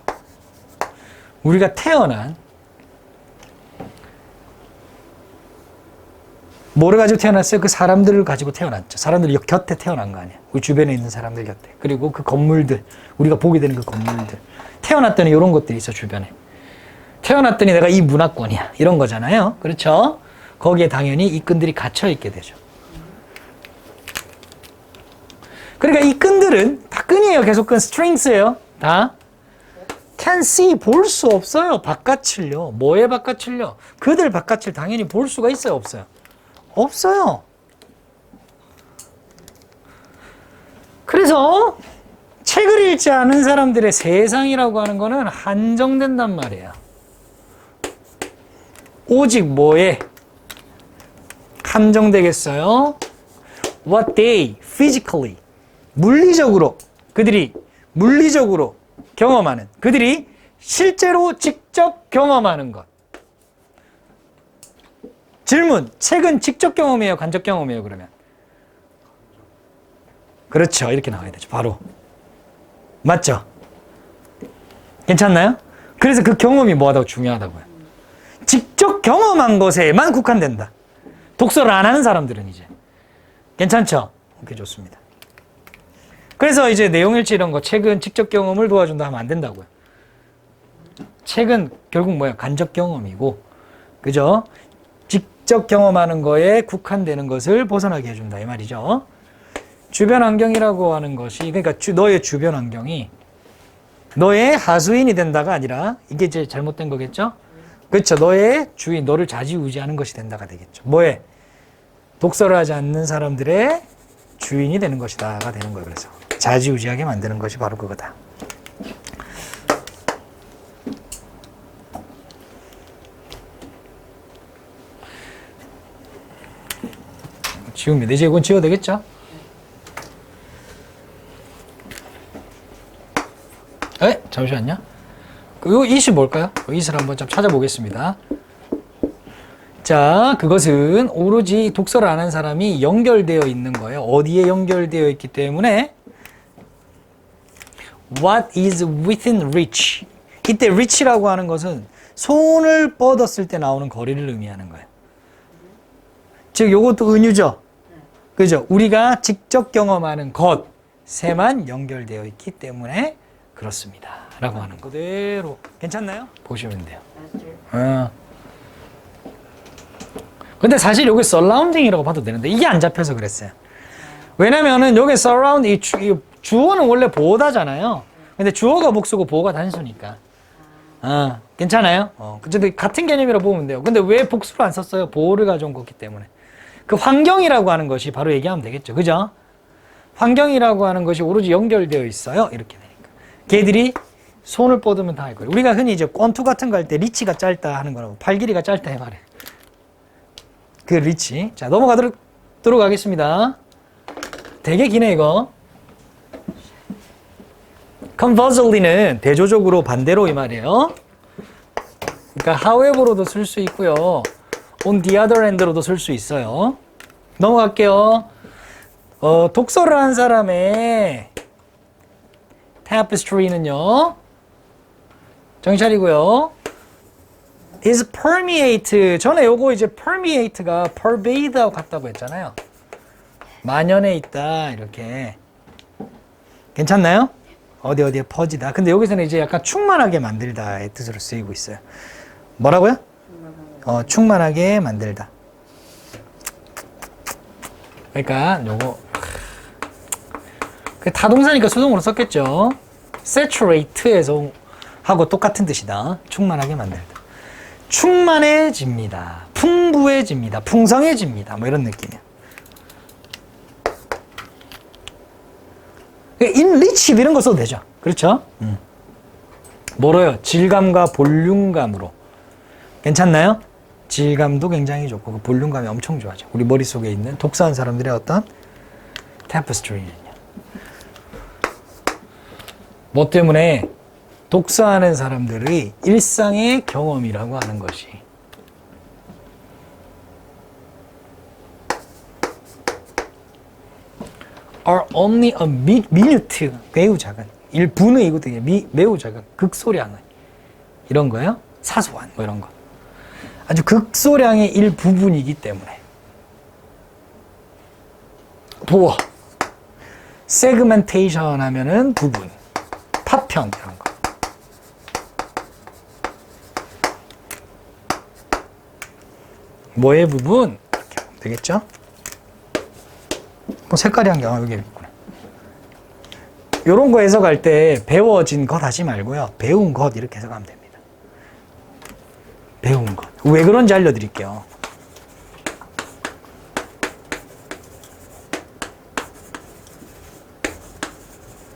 우리가 태어난 뭐를 가지고 태어났어요? 그 사람들을 가지고 태어났죠. 사람들 곁에 태어난 거 아니야. 우리 주변에 있는 사람들 곁에. 그리고 그 건물들, 우리가 보게 되는 그 건물들. 태어났더니 이런 것들이 있어, 주변에. 태어났더니 내가 이 문화권이야. 이런 거잖아요. 그렇죠? 거기에 당연히 이 끈들이 갇혀 있게 되죠. 그러니까 이 끈들은 다 끈이에요. 계속 끈, 스트링스예요. 다. can see, 볼 수 없어요. 바깥을요. 뭐의 바깥을요? 그들 바깥을 당연히 볼 수가 있어요? 없어요? 없어요. 그래서 책을 읽지 않은 사람들의 세상이라고 하는 거는 한정된단 말이에요. 오직 뭐에 한정되겠어요? What they physically, 물리적으로, 그들이 물리적으로 경험하는, 그들이 실제로 직접 경험하는 것. 질문, 책은 직접 경험이에요? 간접 경험이에요? 그러면? 그렇죠. 이렇게 나와야 되죠. 바로. 맞죠? 괜찮나요? 그래서 그 경험이 뭐하다고 중요하다고요. 직접 경험한 것에만 국한된다. 독서를 안 하는 사람들은 이제. 괜찮죠? 오케이, 좋습니다. 그래서 이제 내용일지 이런 거, 책은 직접 경험을 도와준다 하면 안 된다고요. 책은 결국 뭐야? 간접 경험이고, 그죠? 직접 경험하는 거에 국한되는 것을 벗어나게 해준다. 이 말이죠. 주변 환경이라고 하는 것이, 그러니까 너의 주변 환경이 너의 하수인이 된다가 아니라, 이게 이제 잘못된 거겠죠? 그렇죠. 너의 주인, 너를 좌지우지하는 것이 된다가 되겠죠. 뭐에? 독서를 하지 않는 사람들의 주인이 되는 것이다가 되는 거예요. 그래서 좌지우지하게 만드는 것이 바로 그거다. 지웁니다. 이제 이건 지워도 되겠죠? 잠시만요. 이 it이 뭘까요? it을 한번 좀 찾아보겠습니다. 자, 그것은 오로지 독서를 안 한 사람이 연결되어 있는 거예요. 어디에 연결되어 있기 때문에 What is within reach? 이때 reach라고 하는 것은 손을 뻗었을 때 나오는 거리를 의미하는 거예요. 즉 요것도 은유죠. 그죠? 우리가 직접 경험하는 것에만 연결되어 있기 때문에 그렇습니다. 라고 하는 거. 그대로 괜찮나요? 보시면 돼요. 근데 사실 여기 surrounding이라고 봐도 되는데 이게 안 잡혀서 그랬어요. 왜냐면은 여기 surround, 이 주어는 원래 보호다잖아요. 근데 주어가 복수고 보호가 단수니까. 괜찮아요? 근데 같은 개념이라고 보면 돼요. 근데 왜 복수를 안 썼어요? 보호를 가져온 거기 때문에. 그 환경이라고 하는 것이 바로 얘기하면 되겠죠. 그죠? 환경이라고 하는 것이 오로지 연결되어 있어요. 이렇게 되니까. 걔들이 손을 뻗으면 다 할 거예요. 우리가 흔히 이제 권투 같은 거 할 때 리치가 짧다 하는 거라고. 팔 길이가 짧다 해 말해. 그 리치. 자, 넘어가도록 하겠습니다. 되게 기네, 이거. conversely는 대조적으로 반대로 이 말이에요. 그러니까 however로도 쓸 수 있고요. on the other hand로도 쓸 수 있어요. 넘어갈게요. 독서를 한 사람의 tapestry는요. 정신 차리고요. is permeate. 전에 요거 이제 permeate가 pervade하고 같다고 했잖아요. 만연해 있다 이렇게. 괜찮나요? 어디에 퍼지다. 근데 여기서는 이제 약간 충만하게 만들다의 뜻으로 쓰이고 있어요. 뭐라고요? 충만하게 만들다. 그러니까 요거 타동사니까 수동으로 썼겠죠. saturate에서 하고 똑같은 뜻이다. 충만하게 만들다. 충만해집니다. 풍부해집니다. 풍성해집니다. 뭐 이런 느낌이야. enriched 이런 거 써도 되죠. 그렇죠? 뭐로요? 질감과 볼륨감으로. 괜찮나요? 질감도 굉장히 좋고 그 볼륨감이 엄청 좋아져. 우리 머릿속에 있는 독서한 사람들의 어떤 tapestry는요. 뭐 때문에? 독서하는 사람들의 일상의 경험이라고 하는 것이 are only a minute, 매우 작은, 일분의 이거 되게 매우 작은 극소량의 이런 거예요. 사소한 뭐 이런 거. 아주 극소량의 일부분이기 때문에. 보어. 세그멘테이션 하면은 부분. 파편 이런 거. 뭐의 부분? 이렇게 보면 되겠죠? 뭐 색깔이 한 개, 여기 있구나. 요런 거 해석할 때 배워진 것 하지 말고요. 배운 것 이렇게 해석하면 됩니다. 배운 것. 왜 그런지 알려드릴게요.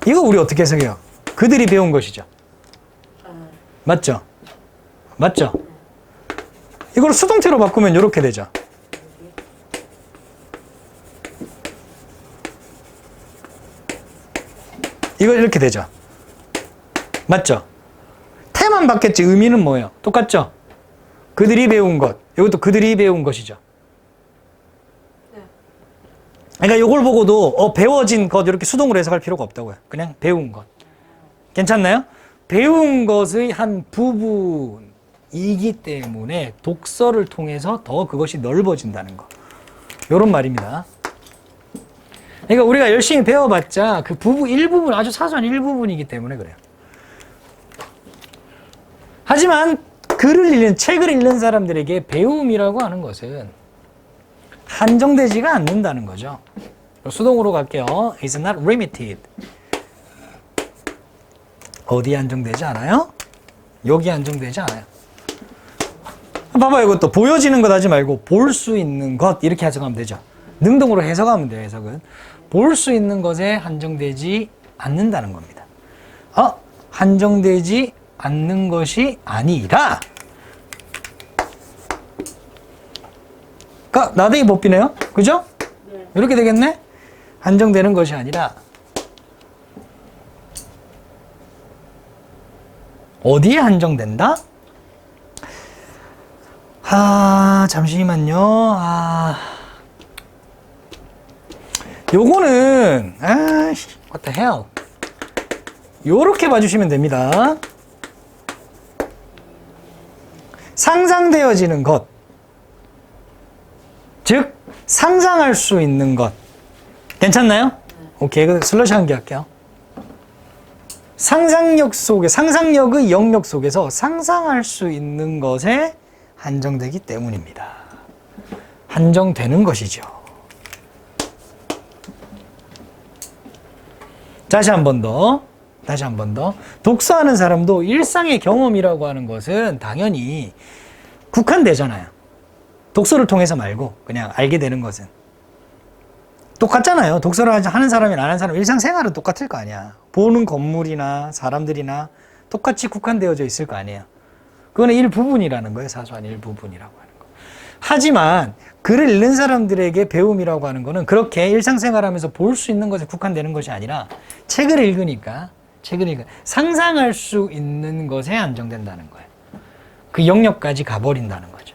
이거 우리 어떻게 해석해요? 그들이 배운 것이죠. 맞죠? 맞죠? 이걸 수동태로 바꾸면 이렇게 되죠. 이거 이렇게 되죠. 맞죠? 태만 바뀌었지 의미는 뭐예요? 똑같죠? 그들이 배운 것. 이것도 그들이 배운 것이죠. 그러니까 이걸 보고도 배워진 것 이렇게 수동으로 해석할 필요가 없다고요. 그냥 배운 것. 괜찮나요? 배운 것의 한 부분이기 때문에 독서를 통해서 더 그것이 넓어진다는 거. 이런 말입니다. 그러니까 우리가 열심히 배워봤자 그 일부분, 아주 사소한 일부분이기 때문에 그래요. 하지만 책을 읽는 사람들에게 배움이라고 하는 것은 한정되지가 않는다는 거죠. 수동으로 갈게요. is not limited. 어디에 한정되지 않아요? 여기 한정되지 않아요. 봐봐요. 이것도 보여지는 것 하지 말고 볼 수 있는 것 이렇게 해석하면 되죠. 능동으로 해석하면 돼요. 해석은. 볼 수 있는 것에 한정되지 않는다는 겁니다. 한정되지 않는 것이 아니라 나대기 법비네요. 그죠? 네. 이렇게 되겠네? 한정되는 것이 아니라 어디에 한정된다? 잠시만요. 요거는 what the hell? 요렇게 봐주시면 됩니다. 상상되어지는 것, 즉 상상할 수 있는 것. 괜찮나요? 오케이, 그 슬러시 한 개 할게요. 상상력 속에, 상상력의 영역 속에서 상상할 수 있는 것에 한정되기 때문입니다. 한정되는 것이죠. 다시 한 번 더. 독서하는 사람도 일상의 경험이라고 하는 것은 당연히 국한되잖아요. 독서를 통해서 말고 그냥 알게 되는 것은. 똑같잖아요. 독서를 하는 사람이나 안 하는 사람, 일상생활은 똑같을 거 아니야. 보는 건물이나 사람들이나 똑같이 국한되어져 있을 거 아니에요. 그거는 일부분이라는 거예요. 사소한 일부분이라고 하는 거. 하지만 글을 읽는 사람들에게 배움이라고 하는 거는 그렇게 일상생활하면서 볼 수 있는 것에 국한되는 것이 아니라 책을 읽으니까 상상할 수 있는 것에 한정된다는 거예요. 그 영역까지 가버린다는 거죠.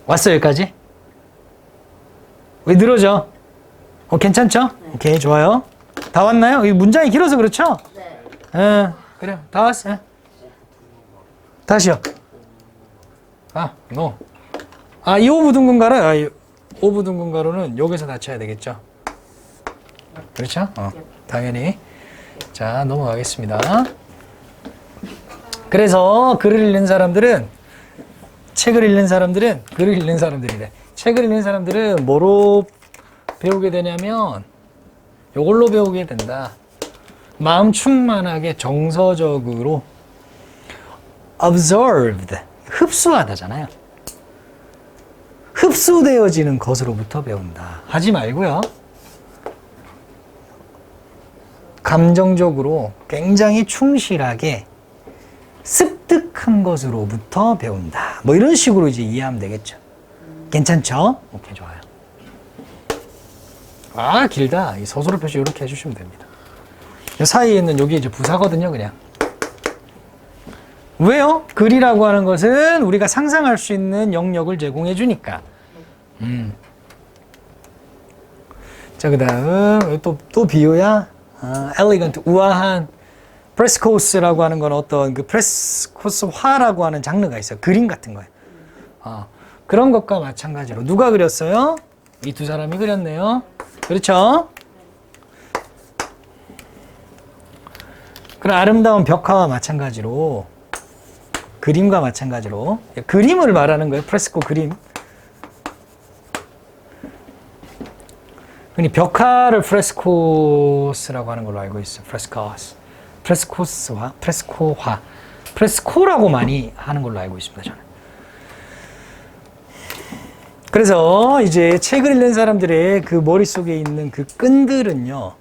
왔어요, 여기까지? 왜 늘어져? 괜찮죠? 네. 오케이, 좋아요. 다 왔나요? 이 문장이 길어서 그렇죠? 네. 그래요. 다 왔어요. 다시요. 이 오부둥근 가로, 오부둥근 가로는 여기서 닫혀야 되겠죠? 그렇죠? 당연히. 자, 넘어가겠습니다. 그래서 책을 읽는 사람들은 뭐로 배우게 되냐면 이걸로 배우게 된다. 마음 충만하게 정서적으로 observed, 흡수하다잖아요. 흡수되어지는 것으로부터 배운다. 하지 말고요. 감정적으로 굉장히 충실하게 습득한 것으로부터 배운다. 뭐 이런 식으로 이제 이해하면 되겠죠. 괜찮죠? 오케이, 좋아요. 길다. 이 서술어 표시 이렇게 해주시면 됩니다. 이 사이에 있는 여기 이제 부사거든요, 그냥. 왜요? 글이라고 하는 것은 우리가 상상할 수 있는 영역을 제공해 주니까. 자, 그 다음, 또 비유야? elegant, 우아한. 프레스코스라고 하는 건 어떤 그 프레스코스화라고 하는 장르가 있어요. 그림 같은 거예요. 그런 것과 마찬가지로. 누가 그렸어요? 이 두 사람이 그렸네요. 그렇죠? 그런 아름다운 벽화와 마찬가지로, 그림과 마찬가지로, 그림을 말하는 거예요. 프레스코 그림. 흔히 벽화를 프레스코스라고 하는 걸로 알고 있어요. 프레스코화, 프레스코라고 많이 하는 걸로 알고 있습니다, 저는. 그래서 이제 책을 읽는 사람들의 그 머릿속에 있는 그 끈들은요,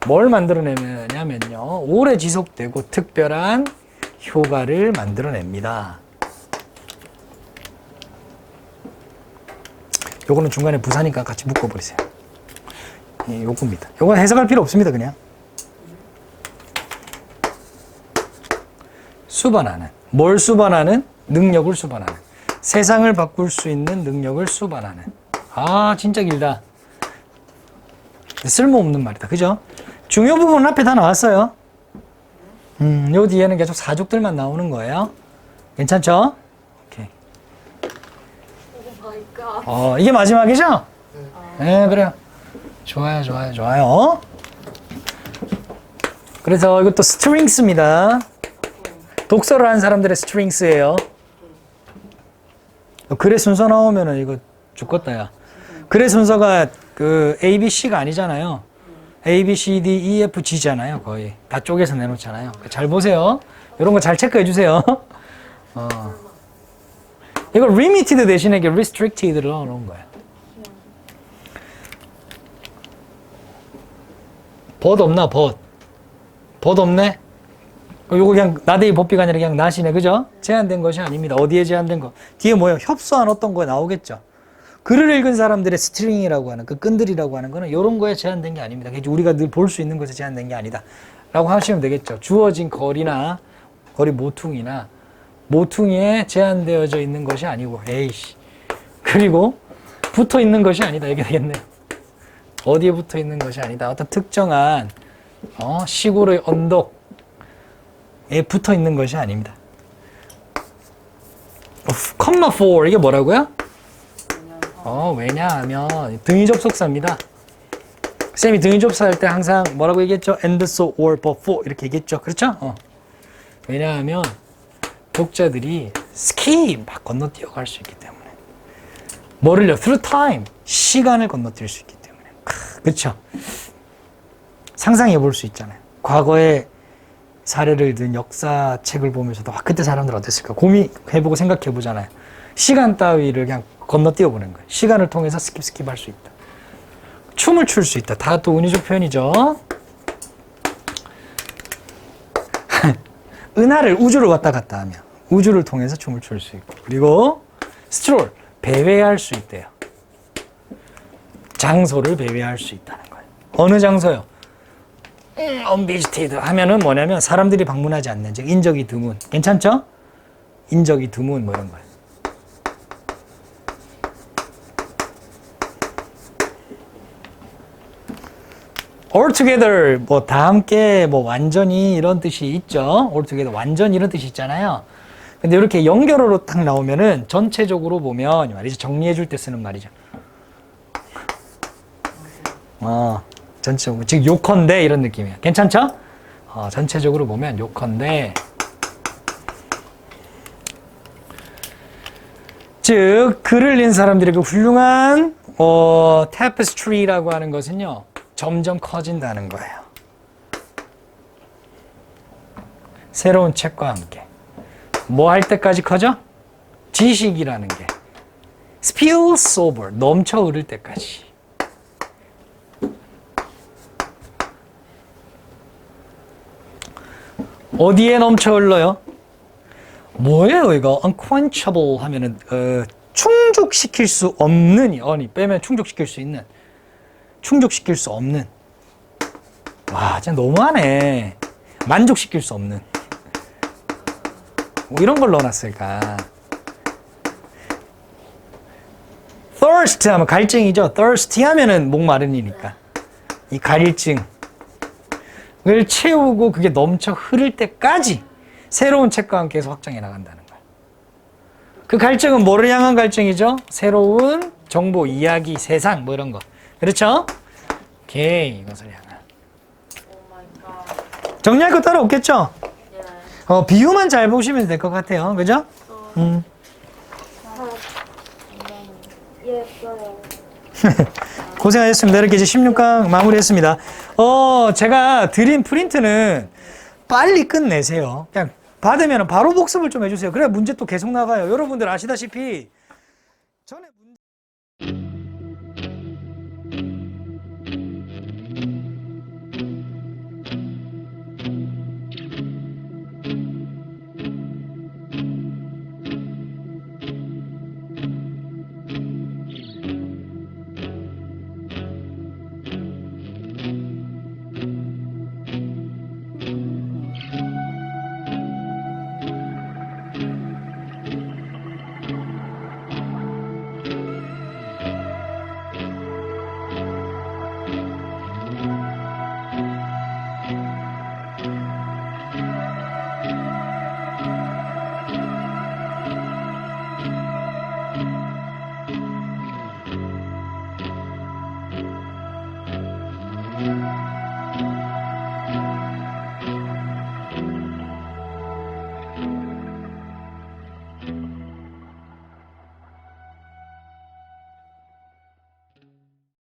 뭘 만들어내냐면요, 오래 지속되고 특별한 효과를 만들어냅니다. 요거는 중간에 부사니까 같이 묶어버리세요. 요겁니다. 요건 해석할 필요 없습니다, 그냥. 수반하는. 뭘 수반하는? 능력을 수반하는. 세상을 바꿀 수 있는 능력을 수반하는. 진짜 길다. 쓸모없는 말이다. 그죠? 중요 부분은 앞에 다 나왔어요. 요 뒤에는 계속 사족들만 나오는 거예요. 괜찮죠? 오케이. 이게 마지막이죠? 네, 그래요. 좋아요. 그래서 이것도 스트링스입니다. 독서를 하는 사람들의 스트링스예요. 글의 순서 나오면은 이거 죽겠다, 야. 글의 순서가 그 A, B, C가 아니잖아요. A, B, C, D, E, F, G잖아요. 거의. 다 쪼개서 내놓잖아요. 잘 보세요. 이런 거 잘 체크해 주세요. 이거 limited 대신에 이게 restricted를 넣어놓은 거예요. 벗 없나, 벗? 벗 없네? 요거 그냥 나대의 법비가 아니라 그냥 나시네, 그죠? 제한된 것이 아닙니다. 어디에 제한된 거? 뒤에 뭐예요? 협소한 어떤 거에 나오겠죠? 글을 읽은 사람들의 스트링이라고 하는, 그 끈들이라고 하는 거는 이런 거에 제한된 게 아닙니다. 우리가 늘 볼 수 있는 것에 제한된 게 아니다. 라고 하시면 되겠죠. 주어진 거리나, 거리 모퉁이나, 모퉁이에 제한되어져 있는 것이 아니고, 에이씨. 그리고 붙어 있는 것이 아니다. 이게 되겠네요. 어디에 붙어 있는 것이 아니다. 어떤 특정한 시골의 언덕에 붙어 있는 것이 아닙니다. 컴마 4 이게 뭐라고요? 왜냐하면 등위 접속사입니다. 쌤이 등위 접속할 때 항상 뭐라고 얘기했죠? and so or but for 이렇게 얘기했죠. 그렇죠? 왜냐하면 독자들이 스키 막 건너뛰어 갈 수 있기 때문에. 뭐를요? through time 시간을 건너뛸 수 있기 때문에. 그렇죠? 상상해 볼 수 있잖아요. 과거의 사례를 든 역사책을 보면서도 그때 사람들 어땠을까 고민해보고 생각해보잖아요. 시간 따위를 그냥 건너뛰어 보는 거예요. 시간을 통해서 스킵할 수 있다. 춤을 출 수 있다. 다 또 은유적 표현이죠. 은하를 우주를 왔다 갔다 하며 우주를 통해서 춤을 출 수 있고 그리고 스트롤 배회할 수 있대요. 장소를 배회할 수 있다는 거예요. 어느 장소요? unvisited 하면은 뭐냐면 사람들이 방문하지 않는 즉 인적이 드문. 괜찮죠? 인적이 드문 뭐 이런 거예요. altogether 뭐 다 함께 뭐 완전히 이런 뜻이 있죠. altogether 완전 이런 뜻이 있잖아요. 근데 이렇게 연결어로 딱 나오면은 전체적으로 보면 말이죠. 정리해 줄 때 쓰는 말이죠. 전체적으로 즉 요컨대 이런 느낌이에요. 괜찮죠? 전체적으로 보면 요컨대 즉 글을 낸 사람들의 그 훌륭한 타페스트리라고 하는 것은요. 점점 커진다는 거예요. 새로운 책과 함께. 뭐 할 때까지 커져? 지식이라는 게. spills over, 넘쳐 흐를 때까지. 어디에 넘쳐 흘러요? 뭐예요, 이거? unquenchable 하면은, 충족시킬 수 없는, 빼면 충족시킬 수 있는. 충족시킬 수 없는. 와, 진짜 너무하네. 만족시킬 수 없는. 뭐 이런 걸 넣어놨을까? thirst 하면 갈증이죠. thirsty 하면은 목마름이니까. 이 갈증을 채우고 그게 넘쳐 흐를 때까지 새로운 책과 함께 해서 확장해 나간다는 거예요. 그 갈증은 뭐를 향한 갈증이죠? 새로운 정보, 이야기, 세상 뭐 이런 거. 그렇죠? 오케이, 이것을 향한. 정리할 거 따로 없겠죠? 비유만 잘 보시면 될 것 같아요. 그죠? 예뻐요. 고생하셨습니다. 이렇게 이제 16강 마무리했습니다. 제가 드린 프린트는 빨리 끝내세요. 그냥 받으면 바로 복습을 좀 해주세요. 그래야 문제 또 계속 나가요. 여러분들 아시다시피 전에 네.